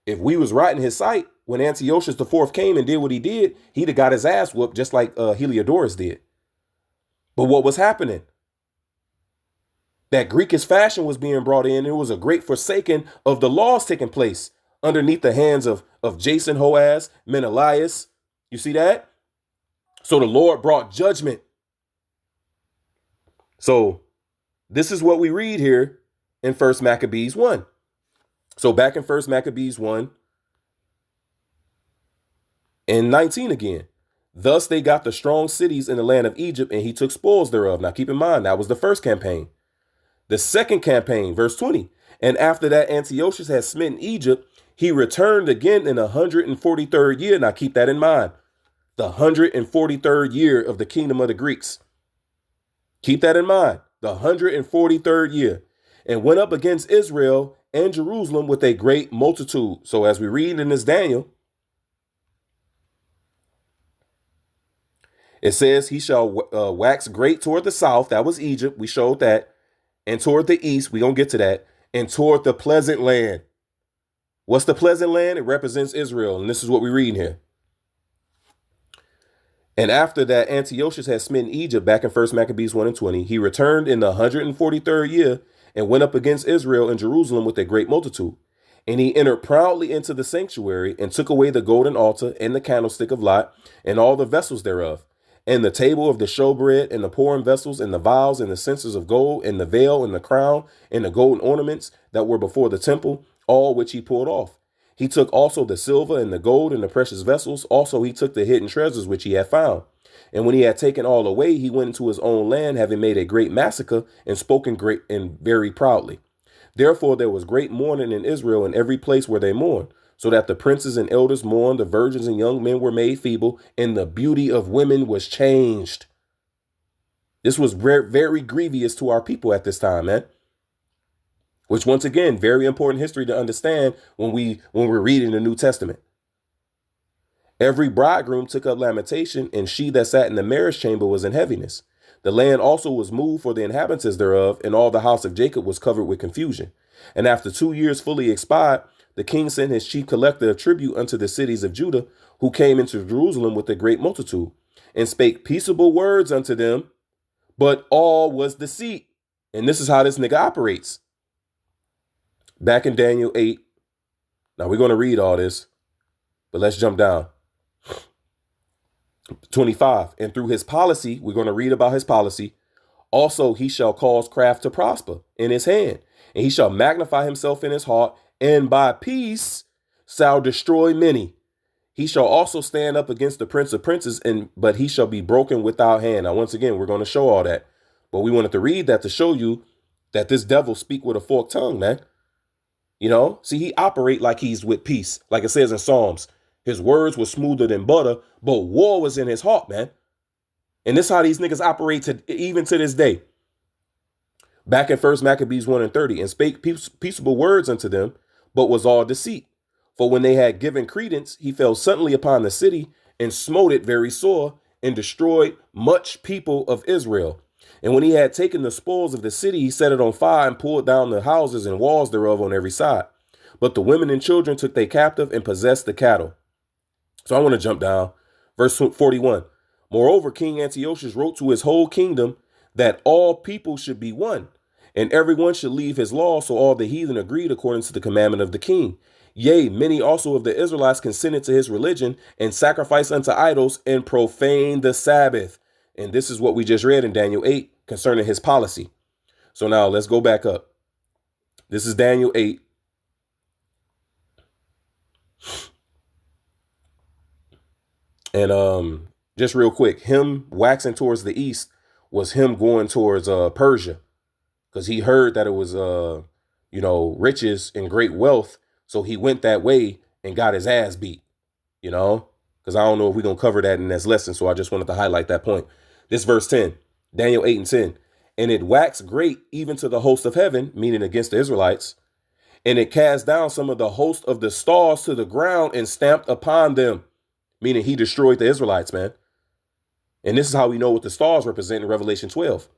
if we was right in his sight, when Antiochus IV came and did what he did, he'd have got his ass whooped just like Heliodorus did. But what was happening? That Greekish fashion was being brought in. It was a great forsaking of the laws taking place underneath the hands of Jason, Joaz, Menelaus. You see that? So the Lord brought judgment. So this is what we read here in 1 Maccabees 1. So back in 1 Maccabees 1 and 19 again. Thus they got the strong cities in the land of Egypt, and he took spoils thereof. Now keep in mind, that was the first campaign. The second campaign, verse 20. And after that Antiochus had smitten Egypt, he returned again in the 143rd year. Now keep that in mind. The 143rd year of the kingdom of the Greeks. Keep that in mind. The 143rd year. And went up against Israel and Jerusalem with a great multitude. So as we read in this Daniel, it says he shall wax great toward the south. That was Egypt. We showed that. And toward the east, we're going to get to that. And toward the pleasant land. What's the pleasant land? It represents Israel. And this is what we're reading here. And after that Antiochus had smitten Egypt, back in 1 Maccabees 1 and 20, he returned in the 143rd year and went up against Israel and Jerusalem with a great multitude. And he entered proudly into the sanctuary and took away the golden altar and the candlestick of Lot and all the vessels thereof, and the table of the showbread and the pouring vessels and the vials and the censers of gold and the veil and the crown and the golden ornaments that were before the temple, all which he pulled off. He took also the silver and the gold and the precious vessels. Also, he took the hidden treasures which he had found. And when he had taken all away, he went into his own land, having made a great massacre and spoken great and very proudly. Therefore, there was great mourning in Israel in every place where they mourned, so that the princes and elders mourned, the virgins and young men were made feeble, and the beauty of women was changed. This was very, very grievous to our people at this time, man. Which, once again, very important history to understand when we're reading the New Testament. Every bridegroom took up lamentation, and she that sat in the marriage chamber was in heaviness. The land also was moved for the inhabitants thereof, and all the house of Jacob was covered with confusion. And after 2 years fully expired, the king sent his chief collector of tribute unto the cities of Judah, who came into Jerusalem with a great multitude, and spake peaceable words unto them, but all was deceit. And this is how this nigga operates. Back in Daniel 8. Now we're going to read all this, but let's jump down. 25. And through his policy, we're going to read about his policy. Also, he shall cause craft to prosper in his hand, and he shall magnify himself in his heart, and by peace shall destroy many. He shall also stand up against the prince of princes, but he shall be broken without hand. Now, once again, we're going to show all that, but we wanted to read that to show you that this devil speak with a forked tongue, man. You know, see, he operate like he's with peace. Like it says in Psalms, his words were smoother than butter, but war was in his heart, man. And this is how these niggas operate even to this day. Back in 1 Maccabees 1 and 30, and spake peaceable words unto them, but was all deceit. For when they had given credence, he fell suddenly upon the city and smote it very sore and destroyed much people of Israel. And when he had taken the spoils of the city, he set it on fire and pulled down the houses and walls thereof on every side. But the women and children took they captive and possessed the cattle. So I want to jump down. Verse 41. Moreover, King Antiochus wrote to his whole kingdom that all people should be one, and everyone should leave his law. So all the heathen agreed according to the commandment of the king. Yea, many also of the Israelites consented to his religion and sacrificed unto idols and profaned the Sabbath. And this is what we just read in Daniel 8 concerning his policy. So now let's go back up. This is Daniel 8. And just real quick, him waxing towards the east was him going towards Persia, because he heard that it was riches and great wealth. So he went that way and got his ass beat, because I don't know if we're going to cover that in this lesson. So I just wanted to highlight that point. This verse 10, Daniel 8 and 10. And it waxed great even to the host of heaven, meaning against the Israelites. And it cast down some of the host of the stars to the ground and stamped upon them, meaning he destroyed the Israelites, man. And this is how we know what the stars represent in Revelation 12.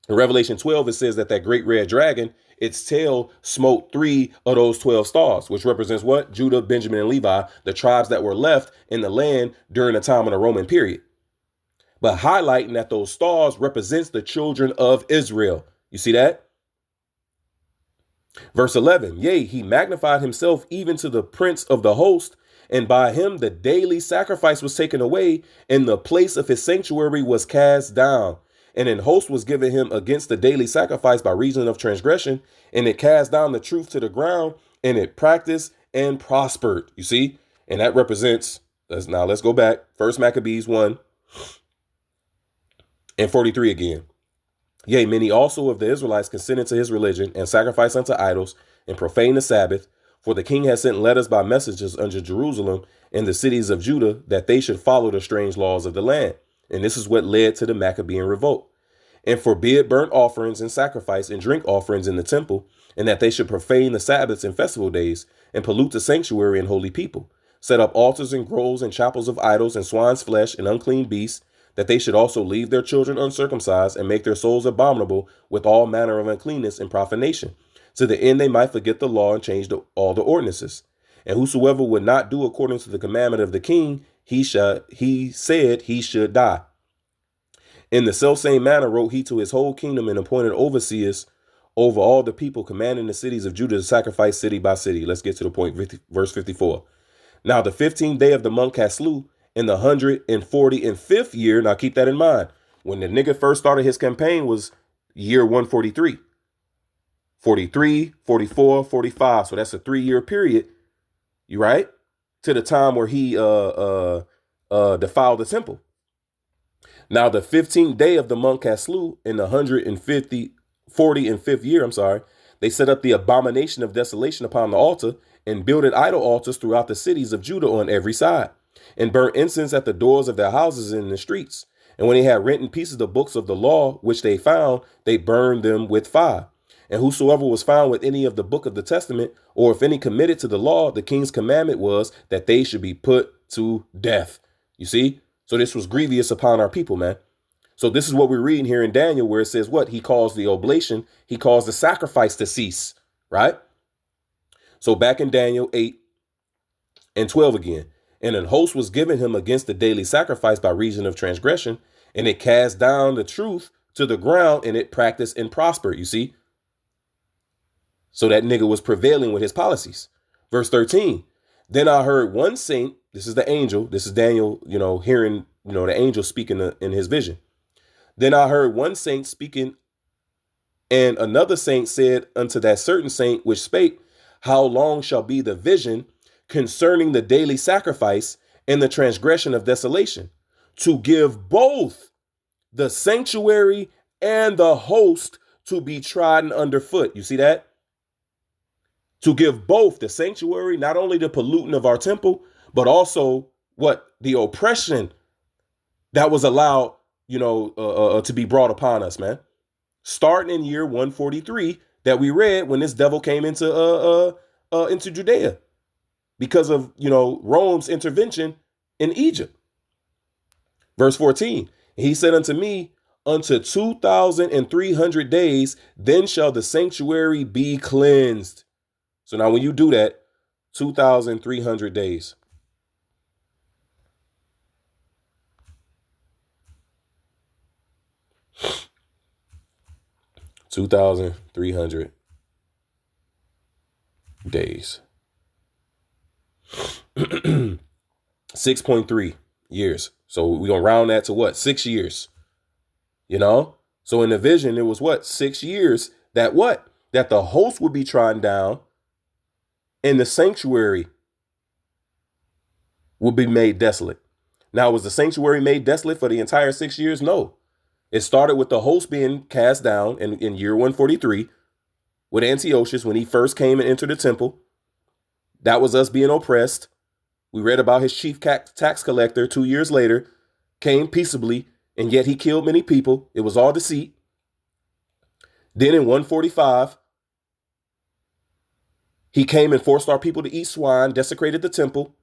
In Revelation 12, it says that great red dragon, its tail smote 3 of those 12 stars, which represents what? Judah, Benjamin, and Levi, the tribes that were left in the land during the time of the Roman period. But highlighting that those stars represents the children of Israel. You see that? Verse 11, yea, he magnified himself even to the prince of the host, and by him the daily sacrifice was taken away, and the place of his sanctuary was cast down. And an host was given him against the daily sacrifice by reason of transgression, and it cast down the truth to the ground, and it practiced and prospered. You see? And that represents, let's go back. First Maccabees 1 and 43 again. Yea, many also of the Israelites consented to his religion and sacrificed unto idols and profaned the Sabbath. For the king had sent letters by messengers unto Jerusalem and the cities of Judah that they should follow the strange laws of the land. And this is what led to the Maccabean revolt. And forbid burnt offerings and sacrifice and drink offerings in the temple, and that they should profane the Sabbaths and festival days and pollute the sanctuary and holy people. Set up altars and groves and chapels of idols and swine's flesh and unclean beasts, that they should also leave their children uncircumcised and make their souls abominable with all manner of uncleanness and profanation, to the end they might forget the law and change all the ordinances. And whosoever would not do according to the commandment of the king, he said he should die. In the selfsame manner wrote he to his whole kingdom and appointed overseers over all the people, commanding the cities of Judah to sacrifice city by city. Let's get to the point, verse 54. Now the 15th day of the month Caslu, in the 145th year, now keep that in mind, when the nigga first started his campaign was year 143. 43, 44, 45. So that's a 3-year period, you right? To the time where he defiled the temple. Now the 15th day of the month Caslu, in the 145th year, they set up the abomination of desolation upon the altar and builded idol altars throughout the cities of Judah on every side, and burnt incense at the doors of their houses and in the streets. And when they had rent in pieces the books of the law, which they found, they burned them with fire. And whosoever was found with any of the book of the testament, or if any committed to the law, the king's commandment was that they should be put to death. You see? So this was grievous upon our people, man. So this is what we're reading here in Daniel, where it says what? He calls the oblation, he calls the sacrifice to cease, right? So back in Daniel 8 and 12 again. And an host was given him against the daily sacrifice by reason of transgression, and it cast down the truth to the ground, and it practiced and prospered, you see? So that nigga was prevailing with his policies. Verse 13, then I heard one saint, this is the angel, this is Daniel, hearing, the angel speaking in his vision. Then I heard one saint speaking, and another saint said unto that certain saint which spake, how long shall be the vision concerning the daily sacrifice and the transgression of desolation, to give both the sanctuary and the host to be trodden underfoot? You see that? To give both the sanctuary, not only the polluting of our temple, but also what? The oppression that was allowed, to be brought upon us, man. Starting in year 143 that we read when this devil came into Judea because of, Rome's intervention in Egypt. Verse 14, he said unto me, unto 2,300 days, then shall the sanctuary be cleansed. So now when you do that, 2,300 days. $2,300 days. 6.3 years. So we're going to round that to what? 6 years. You know? So in the vision, it was what? 6 years that what? That the host would be trodden down and the sanctuary would be made desolate. Now, was the sanctuary made desolate for the entire 6 years? No. It started with the host being cast down in year 143 with Antiochus when he first came and entered the temple. That was us being oppressed. We read about his chief tax collector 2 years later, came peaceably, and yet he killed many people. It was all deceit. Then in 145, he came and forced our people to eat swine, desecrated the temple,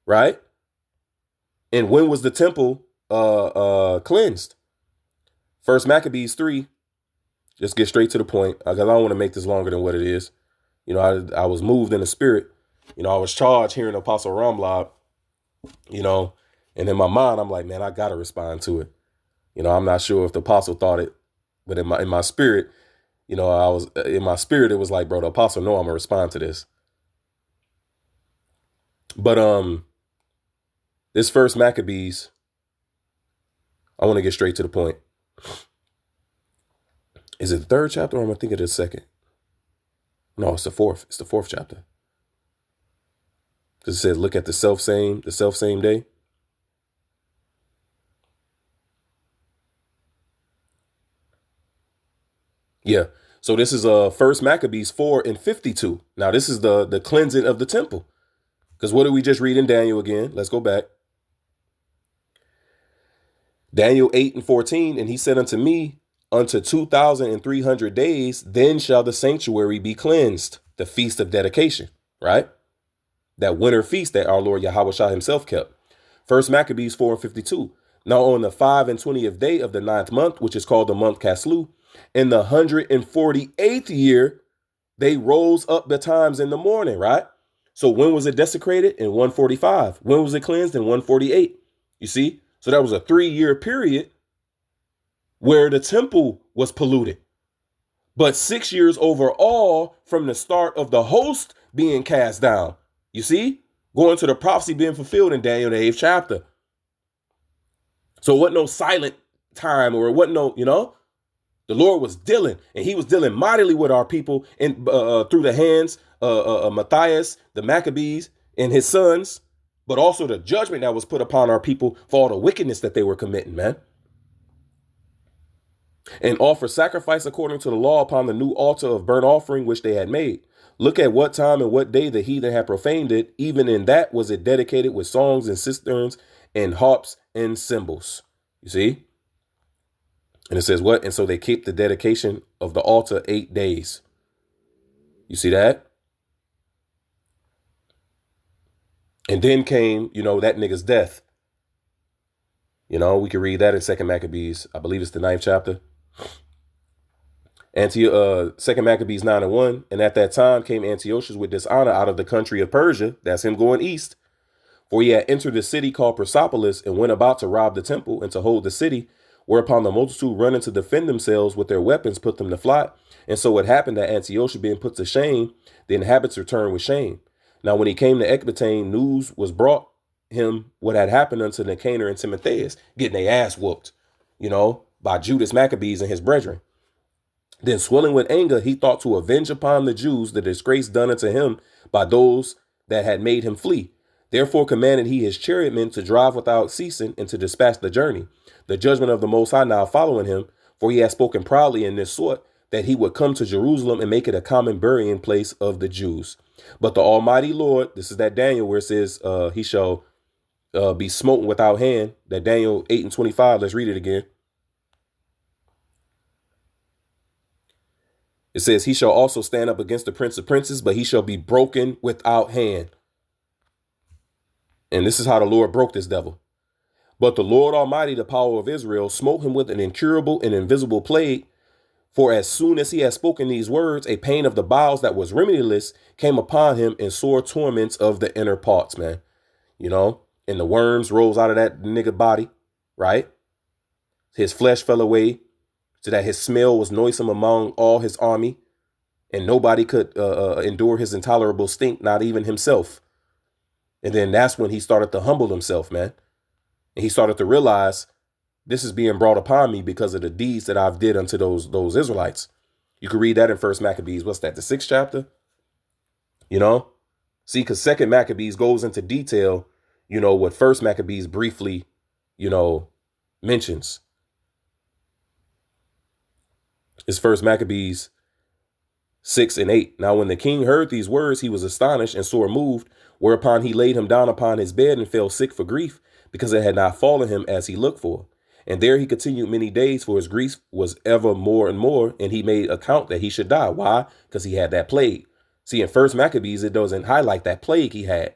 right? And when was the temple cleansed? First Maccabees 3. Just get straight to the point, because I don't want to make this longer than what it is. You know, I was moved in the spirit. You know, I was charged hearing Apostle Ramlab, you know, and in my mind, I'm like, man, I got to respond to it. You know, I'm not sure if the apostle thought it, but in my spirit, you know, it was like, bro, the apostle, no, I'm gonna respond to this. But this first Maccabees, I want to get straight to the point. Is it the third chapter or am I thinking of the second? No, it's the fourth. It's the fourth chapter. Because it says, look at the self same day. Yeah. So this is First Maccabees 4:52. Now this is the cleansing of the temple. Because what did we just read in Daniel again? Let's go back. Daniel 8:14, and he said unto me, unto 2,300 days, then shall the sanctuary be cleansed, the feast of dedication, right? That winter feast that our Lord Yahushua himself kept. First Maccabees 4:52. Now on the 25th day of the 9th month, which is called the month Caslu, in the 148th year, they rose up betimes in the morning, right? So when was it desecrated? In 145. When was it cleansed? In 148. You see? So that was a 3-year period where the temple was polluted. But 6 years overall from the start of the host being cast down. You see? Going to the prophecy being fulfilled in Daniel, the 8th chapter. So it wasn't no silent time, or it wasn't no, you know, the Lord was dealing, and he was dealing mightily with our people in through the hands of Matthias, the Maccabees, and his sons, but also the judgment that was put upon our people for all the wickedness that they were committing, man. And offer sacrifice according to the law upon the new altar of burnt offering which they had made. Look at what time and what day the heathen had profaned it. Even in that was it dedicated with songs and cisterns and harps and cymbals. You see? And it says what? And so they keep the dedication of the altar 8 days. You see that? And then came, you know, that nigga's death. You know, we can read that in 2 Maccabees. I believe it's the 9th chapter. And 2 Maccabees 9:1. And at that time came Antiochus with dishonor out of the country of Persia. That's him going east. For he had entered the city called Persepolis and went about to rob the temple and to hold the city. Whereupon the multitude running to defend themselves with their weapons put them to flight. And so it happened that Antiochus being put to shame, the inhabitants returned with shame. Now when he came to Ecbatane, news was brought him what had happened unto Nicanor and Timotheus, getting their ass whooped, you know, by Judas Maccabees and his brethren. Then swelling with anger, he thought to avenge upon the Jews the disgrace done unto him by those that had made him flee. Therefore commanded he his chariotmen to drive without ceasing and to dispatch the journey. The judgment of the Most High now following him, for he had spoken proudly in this sort, that he would come to Jerusalem and make it a common burying place of the Jews. But the Almighty Lord, this is that Daniel where it says he shall be smoten without hand, that Daniel 8:25. Let's read it again. It says, he shall also stand up against the prince of princes, but he shall be broken without hand. And this is how the Lord broke this devil. But the Lord Almighty, the power of Israel, smote him with an incurable and invisible plague. For as soon as he had spoken these words, a pain of the bowels that was remediless came upon him in sore torments of the inner parts, man. You know, and the worms rose out of that nigga body, right? His flesh fell away so that his smell was noisome among all his army, and nobody could endure his intolerable stink, not even himself. And then that's when he started to humble himself, man. And he started to realize this is being brought upon me because of the deeds that I've did unto those Israelites. You can read that in First Maccabees. What's that? The 6th chapter? You know? See, because Second Maccabees goes into detail, you know, what First Maccabees briefly, you know, mentions. It's First Maccabees 6 and 8. Now, when the king heard these words, he was astonished and sore moved, whereupon he laid him down upon his bed and fell sick for grief, because it had not fallen him as he looked for. And there he continued many days, for his grief was ever more and more, and he made account that he should die. Why? Because he had that plague. See, in First Maccabees, it doesn't highlight that plague he had.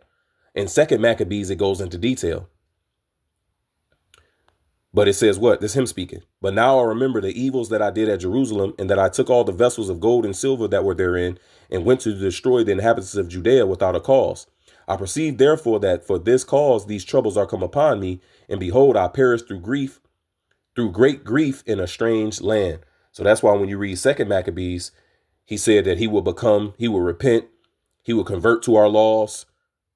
In Second Maccabees, it goes into detail. But it says what? This is him speaking. But now I remember the evils that I did at Jerusalem, and that I took all the vessels of gold and silver that were therein, and went to destroy the inhabitants of Judea without a cause. I perceive therefore that for this cause these troubles are come upon me, and behold, I perish through great grief in a strange land. So that's why when you read Second Maccabees, he said that he will repent, he will convert to our laws,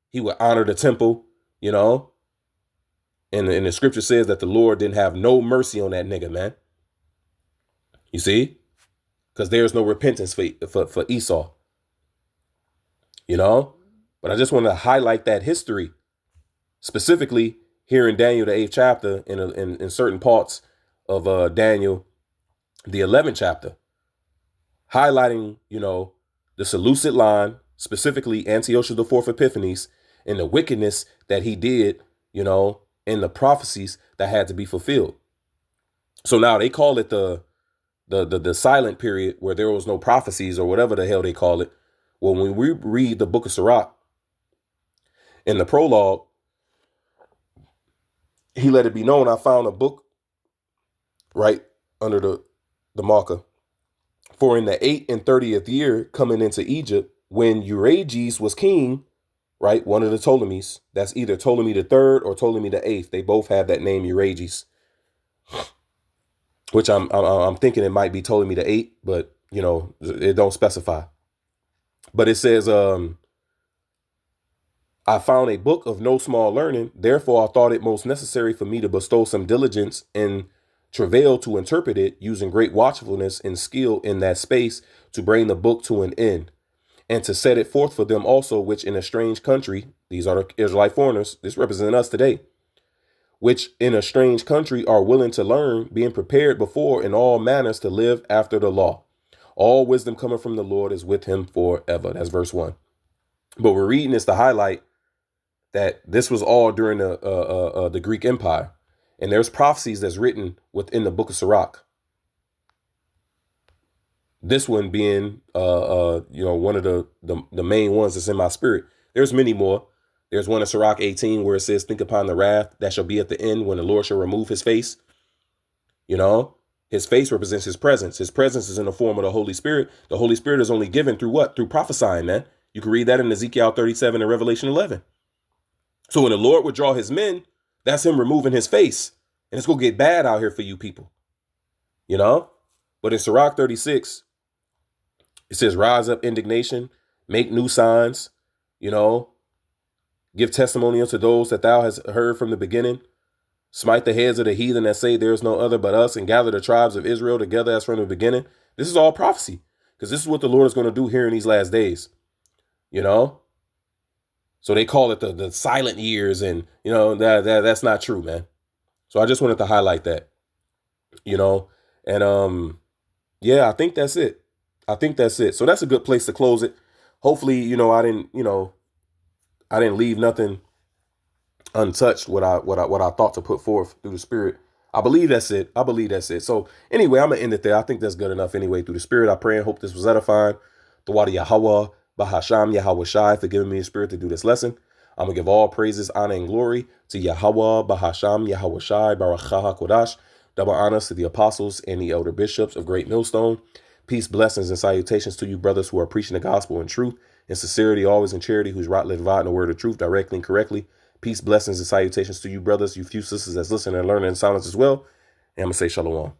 he will honor the temple, you know. And the scripture says that the Lord didn't have no mercy on that nigga, man. You see? Because there's no repentance for Esau. You know? But I just want to highlight that history. Specifically here in Daniel, the 8th chapter, in certain parts of Daniel, the 11th chapter. Highlighting, you know, the Seleucid line, specifically Antiochus IV Epiphanes, and the wickedness that he did, you know, in the prophecies that had to be fulfilled. So now they call it the silent period, where there was no prophecies, or whatever the hell they call it. Well, when we read the book of Sirach, in the prologue, he let it be known, I found a book right under the marker. For in the 8th and 30th year coming into Egypt, when Euergetes was king, right, one of the Ptolemies, that's either Ptolemy the 3rd or Ptolemy the 8th. They both have that name, Euergetes, which I'm thinking it might be Ptolemy the 8th, but you know, it don't specify. But it says, I found a book of no small learning. Therefore, I thought it most necessary for me to bestow some diligence and travail to interpret it, using great watchfulness and skill in that space, to bring the book to an end, and to set it forth for them also, which in a strange country, these are the Israelite foreigners, this represents us today, which in a strange country are willing to learn, being prepared before in all manners to live after the law. All wisdom coming from the Lord is with him forever. That's verse 1. But we're reading this to highlight that this was all during the Greek Empire. And there's prophecies that's written within the book of Sirach. This one being, you know, one of the main ones that's in my spirit. There's many more. There's one in Sirach 18 where it says, think upon the wrath that shall be at the end when the Lord shall remove his face. You know, his face represents his presence. His presence is in the form of the Holy Spirit. The Holy Spirit is only given through what? Through prophesying, man. You can read that in Ezekiel 37 and Revelation 11. So when the Lord would draw his men, that's him removing his face. And it's going to get bad out here for you people. You know? But in Sirach 36, it says, rise up indignation, make new signs, you know, give testimony unto those that thou hast heard from the beginning. Smite the heads of the heathen that say there is no other but us, and gather the tribes of Israel together as from the beginning. This is all prophecy, because this is what the Lord is going to do here in these last days, you know. So they call it the silent years, and, you know, that's not true, man. So I just wanted to highlight that, you know, and yeah, I think that's it. So that's a good place to close it. Hopefully, you know, I didn't leave nothing untouched what I thought to put forth through the Spirit. I believe that's it. So anyway, I'm gonna end it there. I think that's good enough anyway. Through the Spirit, I pray and hope this was edifying. The Wadi Yahweh, Bahasham Yahweh Shai, for giving me the Spirit to do this lesson. I'm gonna give all praises, honor, and glory to Yahweh, Bahasham Yahweh Shai, Barakah HaKodash. Double honors to the apostles and the elder bishops of Great Millstone. Peace, blessings, and salutations to you brothers who are preaching the gospel in truth, in sincerity, always in charity, who's right, live, in the word of truth, directly and correctly. Peace, blessings, and salutations to you brothers, you few sisters that's listening and learning in silence as well. And I'm going to say shalom.